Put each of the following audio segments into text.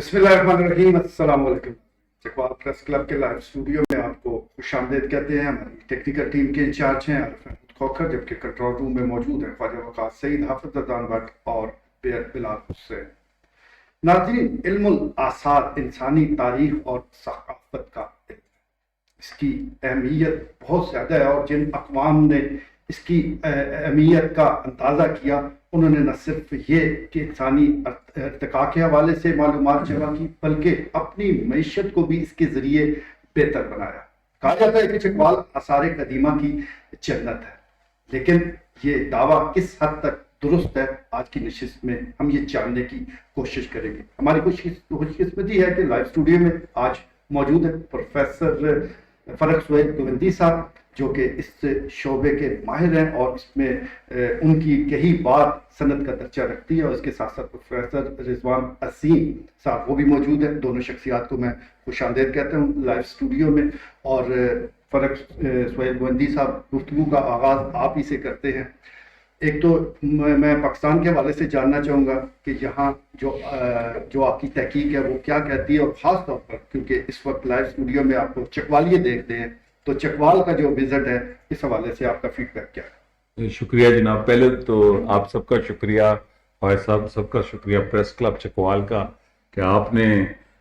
بسم اللہ الرحمن الرحیم، السلام علیکم۔ چکوال پریس کلب کے لائیو اسٹوڈیو میں آپ کو خوش آمدید کہتے ہیں۔ ہماری ٹیکنیکل ٹیم کے انچارج ہیں عارف احمد کھوکھر، جبکہ کنٹرول روم میں موجود ہیں خواجہ وقاص سعید، حافظ اذان بٹ اور بلال حسین۔ ناظرین، علم الآثار انسانی تاریخ اور ثقافت کا علم ہے۔ اس کی اہمیت بہت زیادہ ہے، اور جن اقوام نے اس کی اہمیت کا اندازہ کیا انہوں نے نہ صرف یہ کہ انسانی ارتقاء کے حوالے سے معلومات جمع کی، بلکہ اپنی معیشت کو بھی اس کے ذریعے بہتر بنایا۔ کہا جاتا ہے کہ چکوال آثار قدیمہ کی جنت ہے، لیکن یہ دعویٰ کس حد تک درست ہے، آج کی نشست میں ہم یہ جاننے کی کوشش کریں گے۔ ہماری خوش قسمتی ہے کہ لائیو اسٹوڈیو میں آج موجود ہے پروفیسر فرق سہیل گوندی صاحب، جو کہ اس شعبے کے ماہر ہیں اور اس میں ان کی کئی بات سند کا درجہ رکھتی ہے، اور اس کے ساتھ ساتھ پروفیسر رضوان عظیم صاحب وہ بھی موجود ہیں۔ دونوں شخصیات کو میں خوش آمدید کہتا ہوں لائیو اسٹوڈیو میں، اور فرق سہیل گوندی صاحب گفتگو کا آغاز آپ ہی سے کرتے ہیں۔ ایک تو میں پاکستان کے حوالے سے جاننا چاہوں گا کہ یہاں جو آپ کی تحقیق ہے وہ کیا کہتی ہے، اور خاص طور پر کیونکہ اس وقت لائیو اسٹوڈیو میں آپ کو چکوالیے دیکھتے ہیں، تو چکوال کا جو وزٹ ہے اس حوالے سے آپ کا فیڈ بیک کیا ہے؟ شکریہ جناب۔ پہلے تو آپ سب کا شکریہ، اور سب کا شکریہ پریس کلب چکوال کا کہ آپ نے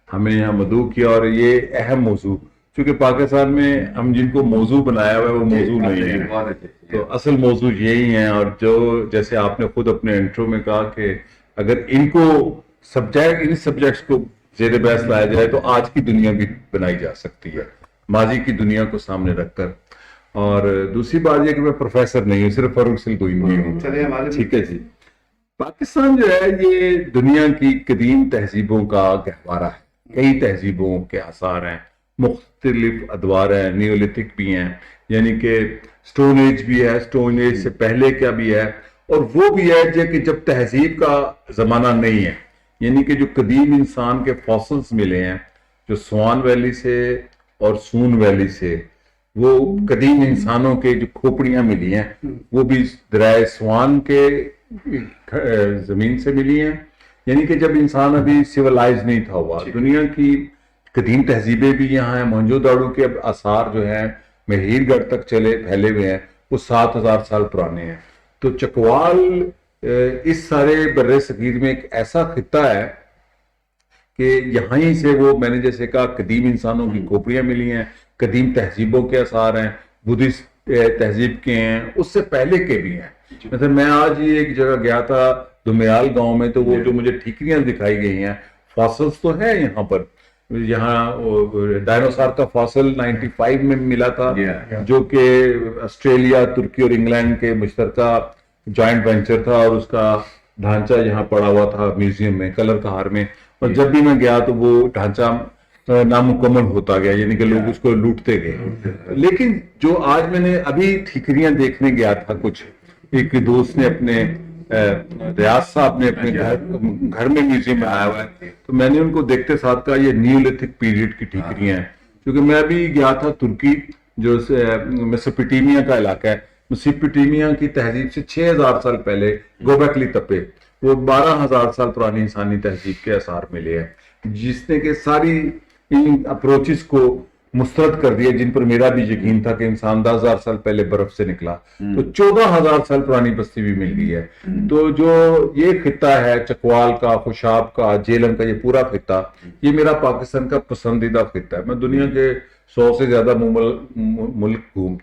ہمیں یہاں مدعو کیا، اور یہ اہم موضوع چونکہ پاکستان میں ہم جن کو موضوع بنایا ہوا ہے وہ موضوع نہیں ہے، تو اصل موضوع یہی ہیں۔ اور جو جیسے آپ نے خود اپنے انٹرو میں کہا کہ اگر ان سبجیکٹس کو زیر بحث لایا جائے تو آج کی دنیا بھی بنائی جا سکتی ہے، ماضی کی دنیا کو سامنے رکھ کر۔ اور دوسری بات یہ کہ میں پروفیسر نہیں ہوں، صرف فاروق سعید گوندی ہوں۔ ٹھیک ہے جی۔ پاکستان جو ہے یہ دنیا کی قدیم تہذیبوں کا گہوارہ ہے، کئی تہذیبوں کے آثار ہیں، مختلف ادوار ہیں، نیولتھک بھی ہیں، یعنی کہ سٹون ایج بھی ہے، سٹون ایج سے پہلے کا بھی ہے، اور وہ بھی ہے کہ جب تہذیب کا زمانہ نہیں ہے، یعنی کہ جو قدیم انسان کے فاسلز ملے ہیں، جو سوان ویلی سے اور سون ویلی سے، وہ قدیم انسانوں کے جو کھوپڑیاں ملی ہیں وہ بھی دریائے سوان کے زمین سے ملی ہیں، یعنی کہ جب انسان ابھی سیولائز نہیں تھا ہوا۔ دنیا کی قدیم تہذیبیں بھی یہاں ہیں، موہنجو داڑو کے اب آثار جو ہیں مہیر گڑھ تک پھیلے ہوئے ہیں، وہ 7000 سال پرانے ہیں۔ تو چکوال اس سارے بر صغیر میں ایک ایسا خطہ ہے کہ یہاں ہی سے وہ میں نے جیسے کہا قدیم انسانوں کی کھوپڑیاں ملی ہیں، قدیم تہذیبوں کے آثار ہیں، بدھسٹ تہذیب کے ہیں، اس سے پہلے کے بھی ہیں۔ مثلا میں آج یہ ایک جگہ گیا تھا دمیال گاؤں میں، تو وہ جو مجھے ٹھیکریاں دکھائی گئی ہیں، فاسلز تو ہیں یہاں پر، یہاں ڈائنوسار کا فاسل 95 میں ملا تھا، جو کہ آسٹریلیا، ترکی اور انگلینڈ کے مشترکہ جوائنٹ وینچر تھا، اور اس کا ڈھانچہ یہاں پڑا ہوا تھا میوزیم میں کلر کہار میں، اور جب بھی میں گیا تو وہ ڈھانچہ نامکمل ہوتا گیا، یعنی کہ لوگ اس کو لوٹتے گئے۔ لیکن جو آج میں نے ابھی ٹھیکریاں دیکھنے گیا تھا، کچھ ایک دوست نے اپنے ریاض صاحب نے اپنے گھر میں میوزیم بنایا ہوا ہے، تو میں نے ان کو دیکھتے ساتھ کہا یہ نیولتھک پیریڈ کی ٹھیکریاں ہیں، کیونکہ میں ابھی گیا تھا ترکی، جو میسوپوٹیمیا کا علاقہ ہے، میسوپوٹیمیا کی تہذیب سے 6000 سال پہلے گوبیکلی تپے، وہ 12000 سال پرانی انسانی تہذیب کے آثار ملے ہیں، جس نے کہ ساری ان اپروچز کو مسترد کر دیا، جن پر میرا بھی یقین تھا کہ انسان 10,000 سال پہلے برف سے نکلا، تو 14,000 سال پرانی بستی بھی مل گئی ہے۔ تو جو یہ خطہ ہے چکوال کا، خوشاب کا، جیلم کا، یہ پورا خطہ یہ میرا پاکستان کا پسندیدہ خطہ ہے۔ میں دنیا کے 100 سے زیادہ ملک گھوم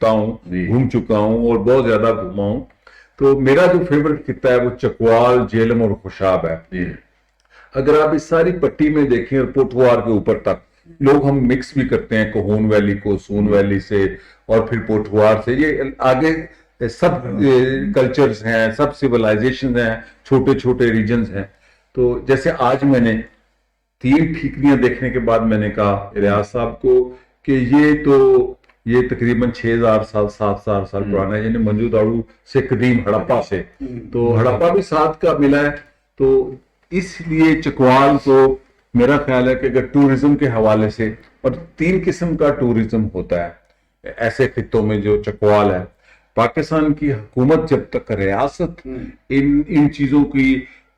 چکا ہوں اور بہت زیادہ گھوما ہوں، تو میرا جو فیورٹ خطہ ہے وہ چکوال، جیلم اور خوشاب ہے۔ اگر آپ اس ساری پٹی میں دیکھیں اور پوٹھوار کے اوپر تک، لوگ ہم مکس بھی کرتے ہیں کوہون ویلی کو سون ویلی سے اور پھر پوٹھوار سے، یہ آگے سب کلچرز ہیں، سب سیولائزیشن ہیں، چھوٹے چھوٹے ریجنز ہیں۔ تو جیسے آج میں نے 3 ٹھیکریاں دیکھنے کے بعد میں نے کہا ریاض صاحب کو کہ یہ تقریباً 6000 سال 7000 سال پرانا ہے، یعنی موہنجو داڑو سے قدیم ہڑپا سے، تو ہڑپا بھی ساتھ کا ملا ہے۔ تو اس لیے چکوال کو میرا خیال ہے کہ اگر ٹورزم کے حوالے سے، اور 3 قسم کا ٹورزم ہوتا ہے ایسے خطوں میں جو چکوال ہے، پاکستان کی حکومت جب تک ریاست ان چیزوں کی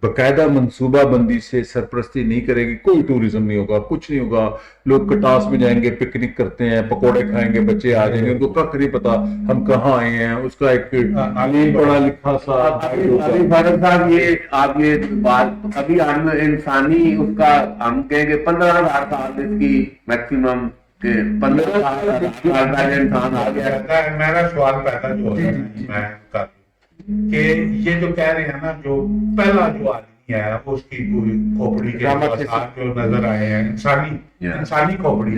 باقاعدہ منصوبہ بندی سے سرپرستی نہیں کرے گی، کوئی ٹورزم نہیں ہوگا، کچھ نہیں ہوگا. لوگ کٹاس میں جائیں گے، پکنک کرتے ہیں، پکوڑے کھائیں گے، بچے آ جائیں گے، ان کو کخ نہیں پتا ہم کہاں آئے ہیں. اس کا ایک پڑھا لکھا سا ابھی فاروق صاحب یہ آپ یہ بات ابھی انسانی اس کا ہم کہیں گے 15,000 سال اس کی میکسیمم کہ 15,000 سال پہلے انسان آ گیا. میرا سوال پیدا جو ہو رہا ہے میں کر دوں کہ یہ جو کہہ رہے ہیں نا جو پہلا جو آدمی ہے اس کی کوئی کھوپڑی کے آثار جو نظر آئے ہیں انسانی کھوپڑی،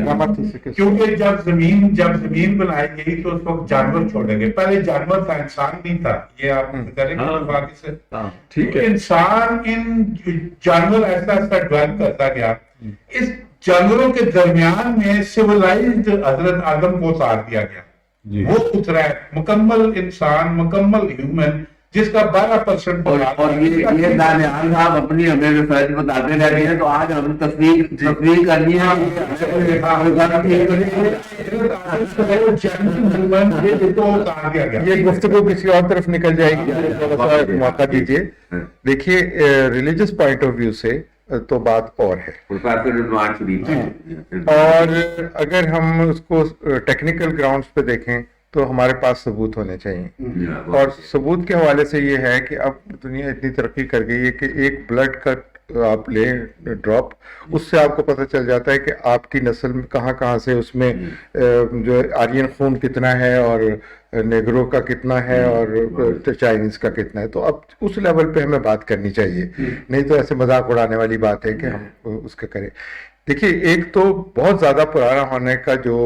کیونکہ جب زمین بنائی گئی تو اس وقت جانور چھوڑے گئے، پہلے جانور تھا، انسان نہیں تھا. یہ آپ کریں گے باقی سے ٹھیک ہے. انسان ان جانور ایسا ایسا ڈویلپ کرتا گیا، اس جانوروں کے درمیان میں سیولائزڈ حضرت آدم کو اتار دیا گیا. وہ اترا ہے مکمل انسان، مکمل ہیومن، جس کا 12% اور یہ دانیال صاحب اپنی ہمیں ریسرچ بتاتے رہتے ہیں، تو آج ہم تصویر کرنی ہے. یہ گفتگو کسی اور طرف نکل جائے گی، تھوڑا سا موقع دیجیے. دیکھیے ریلیجس پوائنٹ آف ویو سے تو بات اور ہے، پروفیسر رضوان شریف، اور اگر ہم اس کو ٹیکنیکل گراؤنڈز پہ دیکھیں تو ہمارے پاس ثبوت ہونے چاہیے. اور ثبوت کے حوالے سے یہ ہے کہ اب دنیا اتنی ترقی کر گئی ہے کہ ایک بلڈ کا آپ لیں ڈراپ، اس سے آپ کو پتہ چل جاتا ہے کہ آپ کی نسل میں کہاں کہاں سے اس میں جو آرین خون کتنا ہے اور نیگرو کا کتنا ہے اور چائنیز کا کتنا ہے. تو اب اس لیول پہ ہمیں بات کرنی چاہیے، نہیں تو ایسے مذاق اڑانے والی بات ہے کہ ہم اس کا کریں. دیکھیے ایک تو بہت زیادہ پرانا ہونے کا جو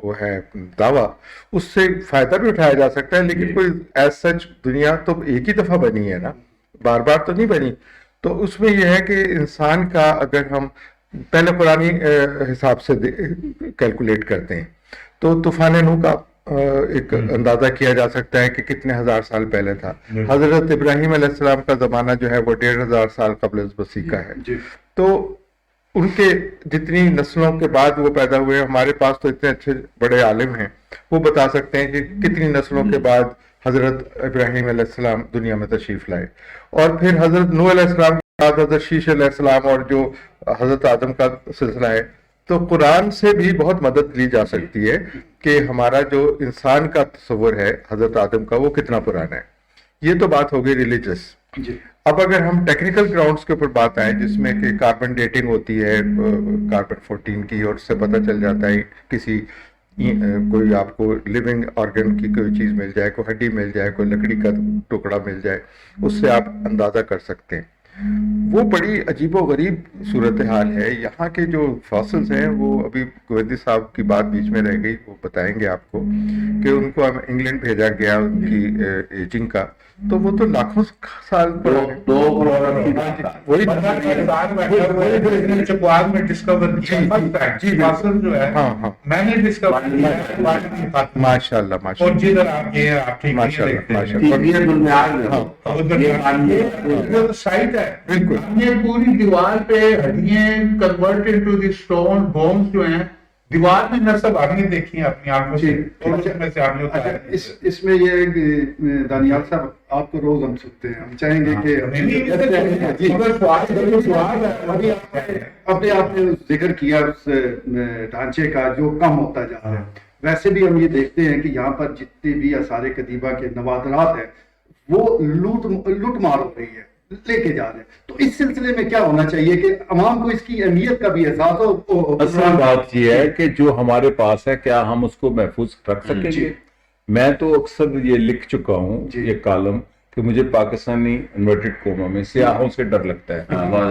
وہ ہے دعویٰ، اس سے فائدہ بھی اٹھایا جا سکتا ہے، لیکن کوئی ایز سچ دنیا تو ایک ہی دفعہ بنی ہے نا، بار بار تو نہیں بنی. تو اس میں یہ ہے کہ انسان کا اگر ہم پہلے پرانی حساب سے کیلکولیٹ کرتے ہیں تو طوفان نوح کا ایک اندازہ کیا جا سکتا ہے کہ کتنے ہزار سال پہلے تھا. حضرت ابراہیم علیہ السلام کا زمانہ جو ہے وہ 1,500 سال قبل مسیح کا ہے. تو ان کے جتنی نسلوں کے بعد وہ پیدا ہوئے، ہمارے پاس تو اتنے اچھے بڑے عالم ہیں، وہ بتا سکتے ہیں کہ کتنی نسلوں کے بعد حضرت ابراہیم علیہ السلام دنیا میں تشریف لائے. اور پھر حضرت نوح علیہ السلام کے بعد حضرت شیش علیہ السلام اور جو حضرت آدم کا سلسلہ ہے. تو قرآن سے بھی بہت مدد لی جا سکتی ہے کہ ہمارا جو انسان کا تصور ہے حضرت آدم کا وہ کتنا پرانا ہے. یہ تو بات ہو گئی ریلیجس. اب اگر ہم ٹیکنیکل گراؤنڈز کے اوپر بات آئیں جس میں کہ کاربن ڈیٹنگ ہوتی ہے کاربن 14 کی، اور اس سے پتہ چل جاتا ہے کسی کوئی آپ کو لیونگ آرگن کی کوئی چیز مل جائے، کوئی ہڈی مل جائے، کوئی لکڑی کا ٹکڑا مل جائے، اس سے آپ اندازہ کر سکتے ہیں. وہ بڑی عجیب و غریب صورتحال ہے. یہاں کے جو فاسلز ہیں وہ ابھی گویندی صاحب کی بات بیچ میں رہ گئی، وہ بتائیں گے آپ کو کہ ان کو انگلینڈ بھیجا گیا ان کی ایجنگ کا، تو وہ تو لاکھوں سال پرانے، 2 کروڑ وہی چکوال میں ڈسکور کیا جو ہے میں نے ڈسکور کیا. ماشاء اللہ ماشاء اور جدھر آپ یہ آپ ٹھیک ماشاء اللہ ماشاء اللہ سائٹ ہے بالکل. ہم نے پوری دیوار پہ ہڈیاں convert into the stone bones جو ہیں دیوار میں نصب آپ نے دیکھی ہیں اپنی آنکھوں سے. اس میں یہ دانیال صاحب آپ کو روز ہم سنتے ہیں، ہم چاہیں گے کہ اپنے آپ نے ذکر کیا اس ڈھانچے کا جو کم ہوتا جا رہا ہے. ویسے بھی ہم یہ دیکھتے ہیں کہ یہاں پر جتنے بھی آثار قدیمہ کے نوادرات ہیں وہ لوٹ مار ہو رہی ہے، لے کے جا رہے ہیں. تو اس سلسلے میں کیا ہونا چاہیے کہ عوام کو اس کی اہمیت کا بھی احساس ہو؟ اصل بات یہ ہے کہ جو ہمارے پاس ہے کیا ہم اس کو محفوظ رکھ سکیں گے. میں تو اکثر یہ لکھ چکا ہوں یہ کالم کہ مجھے پاکستانی انورٹڈ قوموں میں سیاحوں سے ڈر لگتا ہے.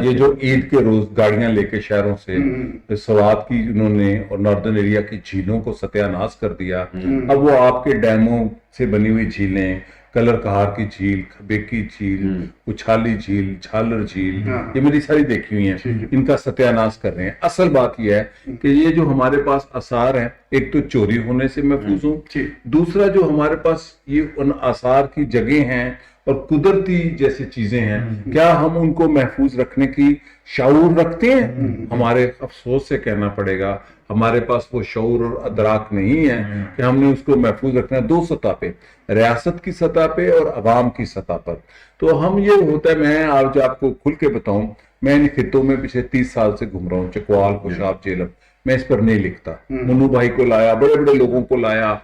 یہ جو عید کے روز گاڑیاں لے کے شہروں سے سوات کی انہوں نے اور ناردرن ایریا کی جھیلوں کو ستیہ ناش کر دیا. اب وہ آپ کے ڈیموں سے بنی ہوئی جھیلیں، کلر کہار کی جھیل، کھبے کی جھیل، اچھالی جھیل، جھالر جھیل، یہ میری ساری دیکھی ہوئی ہیں، ان کا ستیہ ناش کر رہے ہیں. اصل بات یہ ہے کہ یہ جو ہمارے پاس آثار ہیں ایک تو چوری ہونے سے محفوظ ہوں، دوسرا جو ہمارے پاس یہ ان آثار کی جگہ ہیں اور قدرتی جیسی چیزیں ہیں، کیا ہم ان کو محفوظ رکھنے کی شعور رکھتے ہیں؟ ہمارے افسوس سے کہنا پڑے گا ہمارے پاس وہ شعور اور ادراک نہیں ہے کہ ہم نے اس کو محفوظ رکھنا ہے 2 سطح پہ، ریاست کی سطح پہ اور عوام کی سطح پر. تو ہم یہ ہوتا ہے، میں آج آپ کو کھل کے بتاؤں، میں ان خطوں میں پچھلے 30 سال سے گھوم رہا ہوں، چکوال، خوشاب، جیلم. میں اس پر نہیں لکھتا. منو بھائی کو لایا، بڑے بڑے لوگوں کو لایا،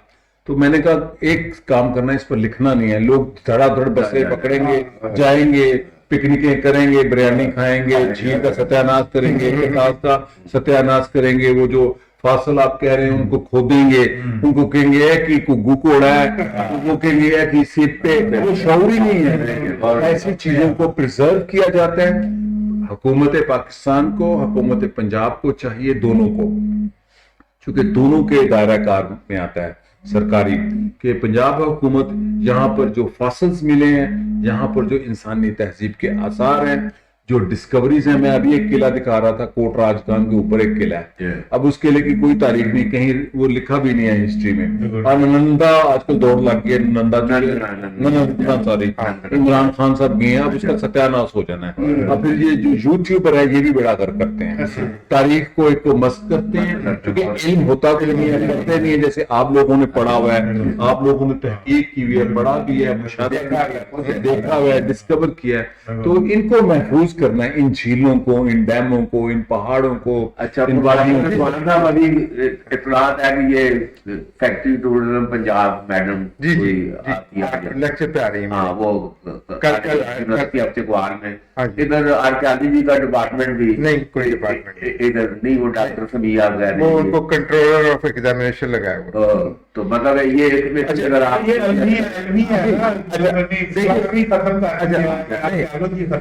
تو میں نے کہا ایک کام کرنا ہے، اس پر لکھنا نہیں ہے. لوگ دھڑا دھڑ بسیں پکڑیں گے، جائیں گے، پکنکیں کریں گے، بریانی کھائیں گے، جھیل کا ستیہ ناش کریں گے، کٹاس کا ستیہ ناش کریں گے، وہ جو فاصل آپ کہہ رہے ہیں ان کو کھودیں گے، ان کو کہیں گے کہ گگو کوڑا ہے، وہ کہیں گے کہ سیپ پہ. وہ شعور ہی نہیں ہے. ایسی چیزوں کو پرزرو کیا جاتا ہے. حکومت پاکستان کو، حکومت پنجاب کو چاہیے، دونوں کو، چونکہ دونوں کے دائرہ کار میں آتا ہے سرکاری، کہ پنجاب حکومت یہاں پر جو فاسلز ملے ہیں، یہاں پر جو انسانی تہذیب کے آثار ہیں، جو ڈسکوریز ہیں. میں ابھی ایک قلعہ دکھا رہا تھا، کوٹ راجگان کے اوپر ایک قلعہ ہے. اب اس قلعے کی کوئی تاریخ نہیں، کہیں وہ لکھا بھی نہیں ہے ہسٹری میں. اور نندا آج کل دوڑ لگ گئی ہے، نندا سوری عمران خان صاحب گئے ہیں، اب اس کا ستیہ ناش ہو جانا ہے. اور پھر یہ جو یوٹیوبر ہے یہ بھی بڑا کر کرتے ہیں، تاریخ کو ایک کو مسخ کرتے ہیں، کیونکہ علم ہوتا کوئی نہیں ہے، کرتے نہیں ہے. جیسے آپ لوگوں نے پڑھا ہوا ہے، آپ لوگوں نے تحقیق کی ہوئی ہے، پڑھا بھی ہے، مشاہدہ دیکھا ہوا ہے، ڈسکور کیا ہے. تو ان کو محفوظ کرنا ہے، ان جھیلوں کو، ان ڈیموں کو، ان پہاڑوں کو. اچھا، ان وادیوں کو. صاحب ابھی اطلاعات ہے کہ یہ فیکٹری ٹورزم پنجاب میڈم جی لیکچر پہ آ رہی ہیں. ہاں، وہ یونیورسٹی آف چکوال میں. ادھر آرکیالوجی کا ڈپارٹمنٹ بھی نہیں، کوئی ڈپارٹمنٹ ادھر نہیں، وہ ڈاکٹر سمیہ وغیرہ، وہ ان کو کنٹرولر آف ایگزامینیشن لگایا ہوا. تو مطلب یہ اگر آپ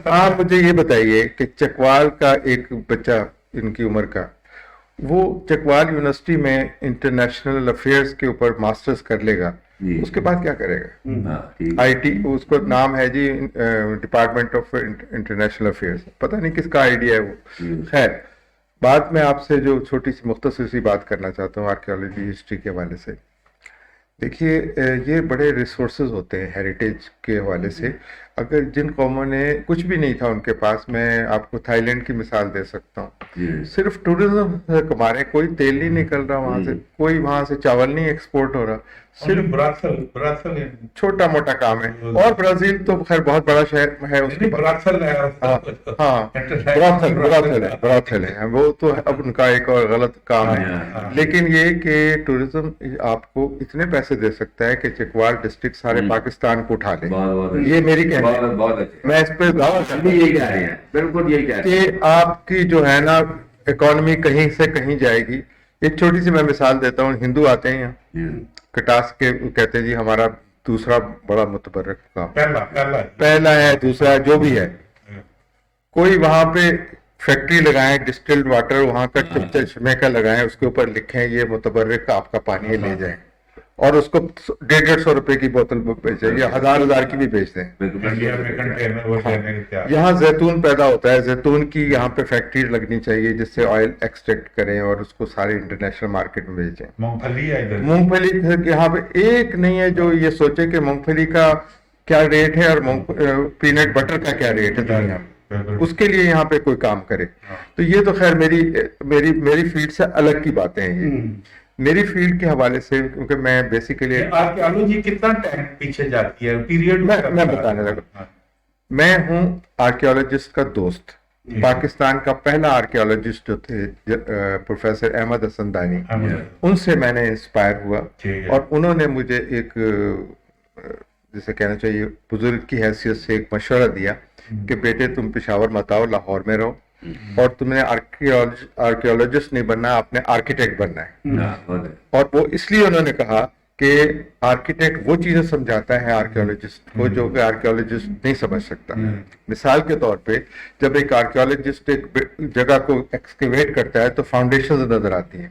آپ مجھے یہ بتائیے کہ چکوال کا ایک بچہ ان کی عمر کا، وہ چکوال یونیورسٹی میں انٹرنیشنل افیئرز کے اوپر ماسٹرز کر لے گا، اس کے بعد کیا کرے گا؟ آئی ٹی، اس کو نام ہے جی ڈپارٹمنٹ آف انٹرنیشنل افیئرز، پتہ نہیں کس کا آئیڈیا ہے وہ. خیر، بات میں آپ سے جو چھوٹی سی مختصر سی بات کرنا چاہتا ہوں آرکیالوجی ہسٹری کے حوالے سے. دیکھیے، یہ بڑے ریسورسز ہوتے ہیں ہیریٹیج کے حوالے سے. اگر جن قوموں نے کچھ بھی نہیں تھا ان کے پاس، میں آپ کو تھائی لینڈ کی مثال دے سکتا ہوں، صرف ٹورزم سے کما رہے ہیں، کوئی تیل نہیں نکل رہا وہاں سے، کوئی وہاں سے چاول نہیں ایکسپورٹ ہو رہا، صرف براسل چھوٹا موٹا کام ہے. اور برازیل تو خیر بہت بڑا شہر ہے، اس کے براسل ہے. ہاں، براتھل ہے، وہ تو اب ان کا ایک اور غلط کام ہے. لیکن یہ کہ ٹورزم آپ کو اتنے پیسے دے سکتا ہے کہ چکوال ڈسٹرکٹ سارے پاکستان کو اٹھا لے. یہ میری کہنا ہے، میں اس پہ دعویٰ کرتا ہوں، یہی کہہ رہے ہیں، بالکل یہی کہہ رہے ہیں کہ آپ کی جو ہے نا اکانومی کہیں سے کہیں جائے گی. ایک چھوٹی سی میں مثال دیتا ہوں. ہندو آتے ہیں یہاں، کٹاس کے کہتے ہیں جی ہمارا دوسرا بڑا متبرک کام، پہلا ہے، دوسرا ہے، جو بھی ہے. کوئی وہاں پہ فیکٹری لگائیں، ڈسٹلڈ واٹر وہاں کا چشمے کا لگائیں، اس کے اوپر لکھیں یہ متبرک آپ کا پانی لے جائیں، اور اس کو 150 روپے کی بوتل بیچیں یا 1000 کی بھی بیچ دیں. یہاں زیتون پیدا ہوتا ہے، زیتون کی یہاں پہ فیکٹری لگنی چاہیے جس سے آئل ایکسٹریکٹ کریں اور اس کو سارے انٹرنیشنل مارکیٹ میں بیچیں. مونگ پھلی یہاں پہ ایک نہیں ہے جو یہ سوچے کہ مونگ پھلی کا کیا ریٹ ہے اور پینٹ بٹر کا کیا ریٹ ہے دنیا میں، اس کے لیے یہاں پہ کوئی کام کرے. تو یہ تو خیر میری فیلڈ سے الگ کی باتیں ہیں. یہ میری فیلڈ کے حوالے سے، کیونکہ میں بیسیکلی آرکیالوجی کتنا ٹائم پیچھے جاتی ہے، پیریڈ میں بتانے لگا. میں ہوں آرکیالوجسٹ کا دوست. پاکستان کا پہلا آرکیالوجسٹ جو تھے پروفیسر احمد حسن دانی، ان سے میں نے انسپائر ہوا، اور انہوں نے مجھے ایک جسے کہنا چاہیے بزرگ کی حیثیت سے ایک مشورہ دیا کہ بیٹے تم پشاور مت آؤ، لاہور میں رہو، اور تم نے آرکیالوجسٹ نہیں بننا، آپ نے آرکیٹیکٹ بننا ہے. اور وہ اس لیے انہوں نے کہا کہ آرکیٹیکٹ وہ چیزیں سمجھاتا ہے آرکیالوجسٹ کو جو کہ آرکیالوجسٹ نہیں سمجھ سکتا. مثال کے طور پہ جب ایک آرکیالوجسٹ ایک جگہ کو ایکسکیویٹ کرتا ہے تو فاؤنڈیشنز نظر آتی ہیں،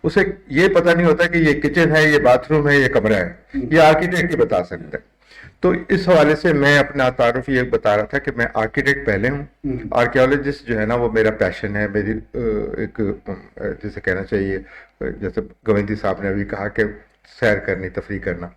اسے یہ پتہ نہیں ہوتا کہ یہ کچن ہے، یہ باتھ روم ہے، یہ کمرہ ہے، یہ آرکیٹیکٹ ہی بتا سکتا ہے. تو اس حوالے سے میں اپنا تعارف یہ بتا رہا تھا کہ میں آرکیٹیکٹ پہلے ہوں، آرکیالوجسٹ جو ہے نا وہ میرا پیشن ہے، میری ایک جیسے کہنا چاہیے، جیسے گووندی صاحب نے ابھی کہا کہ سیر کرنی، تفریح کرنا.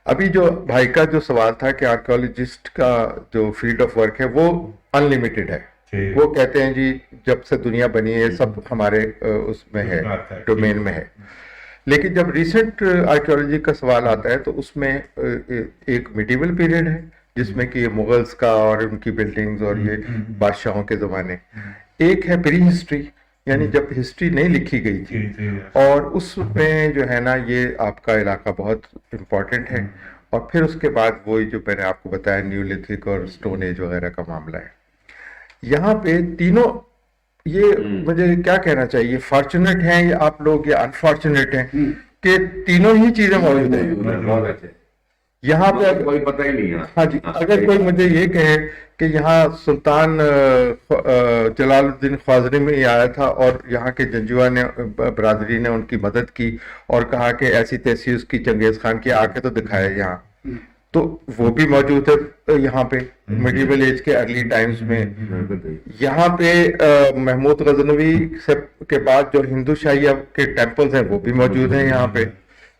ابھی جو بھائی کا جو سوال تھا کہ آرکیالوجسٹ کا جو فیلڈ آف ورک ہے وہ انلمیٹڈ ہے، وہ کہتے ہیں جی جب سے دنیا بنی ہے سب ہمارے اس میں ہے ڈومین میں ہے. لیکن جب ریسنٹ آرکیولوجی کا سوال آتا ہے تو اس میں ایک میڈیول پیریڈ ہے جس میں کہ مغلز کا اور ان کی بلڈنگز اور یہ بادشاہوں کے زمانے. ایک ہے پری ہسٹری یعنی جب ہسٹری نہیں لکھی گئی تھی, اور اس میں جو ہے نا یہ آپ کا علاقہ بہت امپورٹنٹ ہے. اور پھر اس کے بعد وہی جو میں نے آپ کو بتایا نیولتھک اور اسٹون ایج وغیرہ کا معاملہ ہے. یہاں پہ تینوں یہ مجھے کیا کہنا چاہیے فارچونیٹ ہیں یا آپ لوگ یا انفارچونیٹ ہیں کہ تینوں ہی چیزیں موجود ہیں یہاں پہ. کوئی پتہ ہی نہیں ہے. ہاں جی, اگر کوئی مجھے یہ کہے کہ یہاں سلطان جلال الدین خوازری میں ہی آیا تھا اور یہاں کے جنجوا نے برادری نے ان کی مدد کی اور کہا کہ ایسی تیسی اس کی چنگیز خان کی آ کے تو دکھایا یہاں, تو وہ بھی موجود ہے یہاں پہ میڈیول ایج کے ارلی ٹائمز میں. یہاں پہ محمود غزنوی کے بعد جو ہندو شاہیہ کے ٹیمپلز ہیں وہ بھی موجود ہیں یہاں پہ.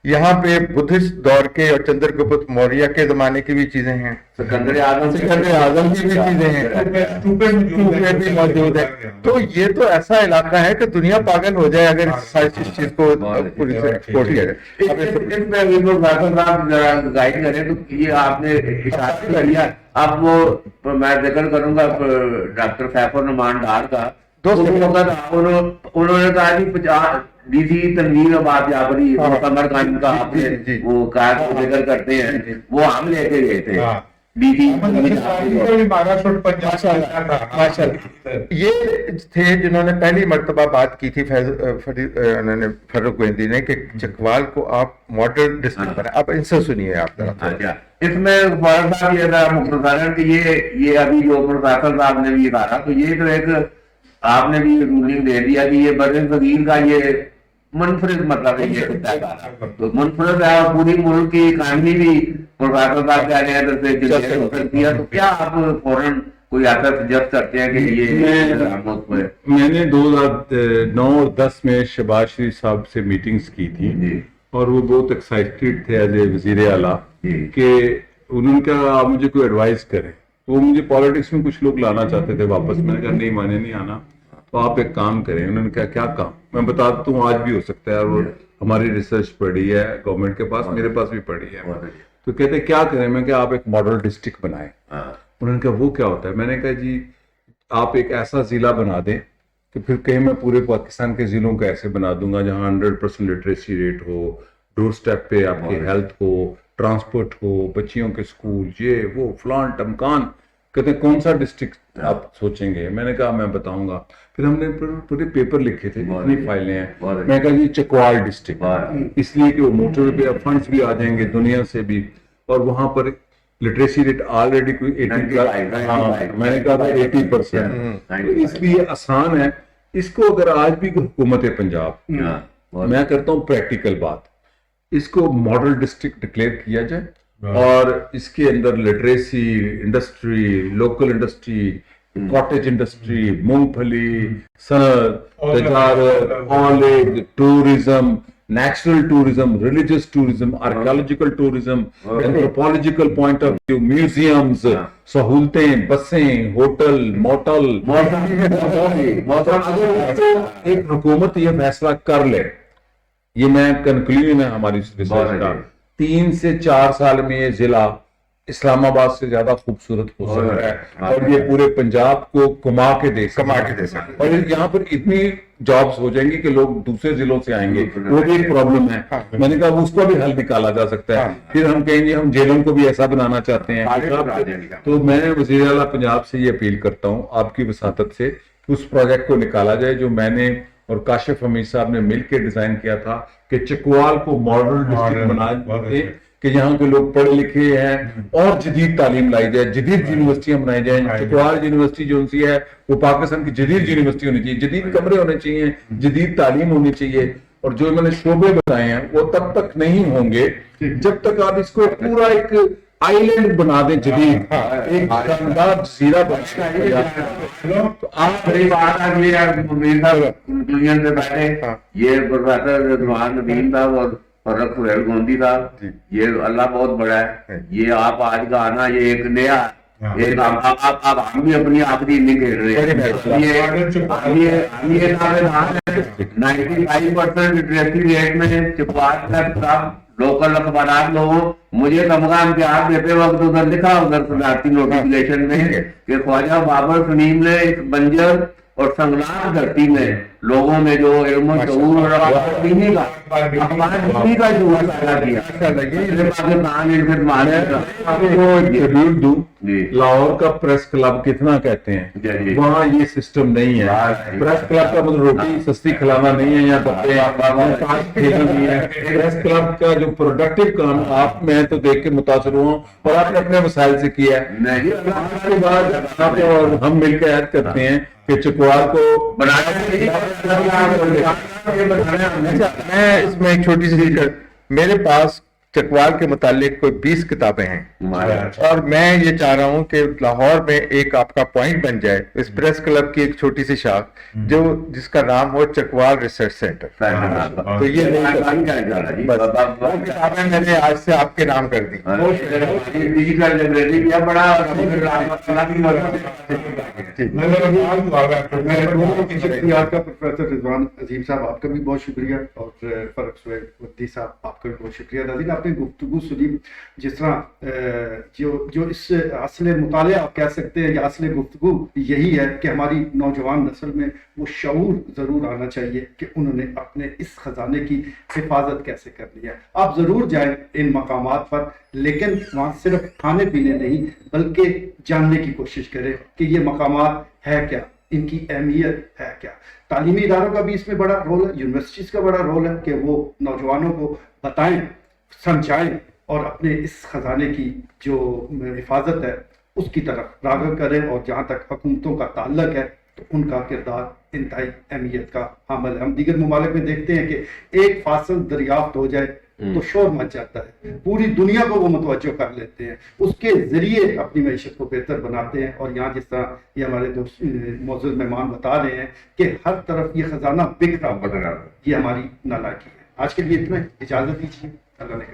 یہاں پہ بدھسٹ دور کے اور چندر گپت موریہ کے زمانے کی بھی چیزیں ہیں, سکندر اعظم کی بھی چیزیں ہیں, اسٹوپے بھی موجود ہیں. تو یہ تو ایسا علاقہ ہے کہ دنیا پاگل ہو جائے اگر اس چیز کو پوری سے ایکسپورٹ کیا جائے. گائڈ کریں تو یہ آپ نے اشارہ کر لیا. اب وہ میں ذکر کروں گا ڈاکٹر سیف الرحمان ڈار کا. انہوں نے کہا کہ 50 DC تنویر آباد جعفری قمر خان کا آپ نے وہ کار ذکر کرتے ہیں, وہ ہم لے کے گئے تھے. یہ تھے جنہوں نے پہلی مرتبہ بات کی تھی فاروق گوئندی نے کہ چکوال کو آپ ماڈرن ڈسٹرکٹ بنائیں. اب ان سے سنیے آپ ذرا. اس میں صاحب یہ تھا مختصراً کہ یہ ابھی جو پروفیسر صاحب نے بھی کہا تو یہ تو ایک آپ نے بھی رولنگ دے دیا کہ یہ بر صغیر کا یہ منفرد مطلب ہے. یہ منفرد ہے اور پوری ملک کی اکانومی بھی پروفیسر صاحب کہہ رہے ہیں سے ہو سکتی ہے. تو کیا آپ فوراً کوئی ایسا سجیسٹ کرتے ہیں کہ یہ میں نے 2009 اور 10 میں شہباز شریف صاحب سے میٹنگز کی تھی اور وہ بہت ایکسائٹیڈ تھے ایز اے وزیر اعلیٰ کہ انہوں نے کہا آپ مجھے کوئی ایڈوائز کریں. وہ مجھے پالیٹکس میں کچھ لوگ لانا چاہتے تھے واپس. میں نے کہا نہیں مانے نہیں آنا, تو آپ ایک کام کریں. انہوں نے کہا کیا کام؟ میں بتا دیتا ہوں آج بھی ہو سکتا ہے اور ہماری ریسرچ پڑھی ہے گورنمنٹ کے پاس, میرے پاس بھی پڑھی ہے. تو کہتے کیا کریں؟ میں کہ آپ ایک ماڈل ڈسٹرکٹ بنائیں. انہوں نے کہا وہ کیا ہوتا ہے؟ میں نے کہا جی آپ ایک ایسا ضلع بنا دیں کہ پھر کہیں میں پورے پاکستان کے ضلعوں کو ایسے بنا دوں گا جہاں 100% لٹریسی ریٹ ہو, ڈور سٹیپ پہ آپ کی ہیلتھ ہو, ٹرانسپورٹ ہو, بچیوں کے سکول, یہ وہ فلان ٹمکان. کہتے ہیں کون سا ڈسٹرکٹ آپ سوچیں گے؟ میں نے کہا میں بتاؤں گا. پھر ہم نے پورے پیپر لکھے تھے, اتنی فائلیں ہیں. میں کہا جی چکوال ڈسٹرکٹ, اس لیے کہ وہ موٹر وے پہ فنڈس بھی آ جائیں گے دنیا سے بھی, اور وہاں پر لٹریسی ریٹ آلریڈی کوئی 80%. میں نے کہا تھا 80%. اس لیے آسان ہے. اس کو اگر آج بھی حکومت پنجاب, میں کرتا ہوں پریکٹیکل بات, اس کو ماڈل ڈسٹرکٹ ڈکلیئر کیا جائے اور اس کے اندر literacy industry, local industry, cottage industry, مونگ پھلی, صنعت, تجارت, college, tourism, natural tourism, religious tourism, archaeological tourism, anthropological point of view, museums, سہولتیں, بسیں, ہوٹل, موٹل. ایک حکومت یہ فیصلہ کر لے, یہ میں کنکلوژن ہے ہماری ریسرچ کا, 3 سے 4 سال میں یہ ضلع اسلام آباد سے زیادہ خوبصورت ہو سکتا ہے اور یہ پورے پنجاب کو کما کے دے سکتا ہے. اور یہاں پر اتنی جابز ہو جائیں گی کہ لوگ دوسرے ضلعوں سے آئیں گے. وہ بھی ایک پرابلم ہے. میں نے کہا اس کو بھی حل نکالا جا سکتا ہے. پھر ہم کہیں گے ہم جیلوں کو بھی ایسا بنانا چاہتے ہیں. تو میں وزیر اعلیٰ پنجاب سے یہ اپیل کرتا ہوں آپ کی وساطت سے اس پروجیکٹ کو نکالا جائے جو میں نے اور کاشف حمید صاحب نے مل کے ڈیزائن کیا تھا کہ چکوال کو ماڈل ڈسٹرکٹ بنا دیں کہ یہاں کے لوگ پڑھے لکھے ہیں اور جدید تعلیم لائی جائے, جدید یونیورسٹیاں بنائی جائیں. چکوال یونیورسٹی جو سی ہے وہ پاکستان کی جدید یونیورسٹی ہونی چاہیے, جدید کمرے ہونے چاہیے, جدید تعلیم ہونی چاہیے. اور جو میں نے شعبے بتائے ہیں وہ تب تک نہیں ہوں گے جب تک آپ اس کو پورا ایک آئیلینڈ بنا دیں, جدید ایک شاندار جزیرہ بنا دیں. تو آپ بڑی بات ہے کنکلوژن سے پہلے یہ پروفیسر رضوان ندیم صاحب اور فرق سہیل گوندی صاحب, یہ اللہ بہت بڑا ہے. یہ آپ آج کا آنا یہ ایک نیا ایک اب ہم بھی اپنی آخری نہیں کھیل رہے یہ 95% لٹریسی ریٹ میں چکوال کا لوکل اخبارات لوگوں مجھے تمغہ امتیاز دیتے وقت ادھر لکھا ادھر صدارتی نوٹیفکیشن میں کہ خواجہ بابر سلیم نے اس بنجر اور سنگلاخ دھرتی میں لوگوں میں جو علم و شعور اور دینی کا شعور پیدا کیا پاکستان ان سے ٹریبیوٹ دوں لاہور کا پریس کلب کتنا کہتے ہیں وہاں یہ سسٹم نہیں ہے پریس کلب کا مطلب روٹی سستی کھلانا نہیں ہے یا پریس کلب کا جو پروڈکٹیو کام آپ میں تو دیکھ کے متاثر ہوا ہوں اور آپ نے اپنے مسائل سے کیا ہے اس کے بعد آپ اور ہم مل کے عہد کرتے ہیں کہ چکوال کو میں اس میں ایک چھوٹی سی میرے پاس چکوال کے متعلق کوئی 20 کتابیں ہیں اور میں یہ چاہ رہا ہوں کہ لاہور میں ایک آپ کا پوائنٹ بن جائے اس پریس کلب کی ایک چھوٹی سی شاخ جو جس کا نام ہو چکوال ریسرچ سینٹر. تو یہ کتابیں میں نے آج سے آپ کے نام کر دی. پروفیسر رضوان عظیم صاحب آپ کا بھی بہت شکریہ اور فرق سہیل ودی صاحب آپ کا بھی بہت شکریہ. ناظرین آپ نے گفتگو سنی جس طرح جو اس اصل مطالعہ آپ کہہ سکتے ہیں یا اصل گفتگو یہی ہے کہ ہماری نوجوان نسل میں وہ شعور ضرور آنا چاہیے کہ انہوں نے اپنے اس خزانے کی حفاظت کیسے کرنی ہے. آپ ضرور جائیں ان مقامات پر لیکن وہاں صرف کھانے پینے نہیں بلکہ جاننے کی کوشش کریں کہ یہ مقامات ہے کیا, ان کی اہمیت ہے کیا. تعلیمی اداروں کا بھی اس میں بڑا رول ہے, یونیورسٹیز کا بڑا رول ہے کہ وہ نوجوانوں کو بتائیں, سمجھائیں اور اپنے اس خزانے کی جو حفاظت ہے اس کی طرف راغب کریں. اور جہاں تک حکومتوں کا تعلق ہے تو ان کا کردار انتہائی اہمیت کا حامل ہے. ہم دیگر ممالک میں دیکھتے ہیں کہ ایک فاصل دریافت ہو جائے تو شور مچ جاتا ہے, پوری دنیا کو وہ متوجہ کر لیتے ہیں, اس کے ذریعے اپنی معیشت کو بہتر بناتے ہیں. اور یہاں جس طرح یہ ہمارے دوست معزز مہمان بتا رہے ہیں کہ ہر طرف یہ خزانہ بکھرا پڑ رہا ہے, یہ ہماری نالائکی ہے. آج کے لیے اتنا, اجازت دیجیے. اللہ نے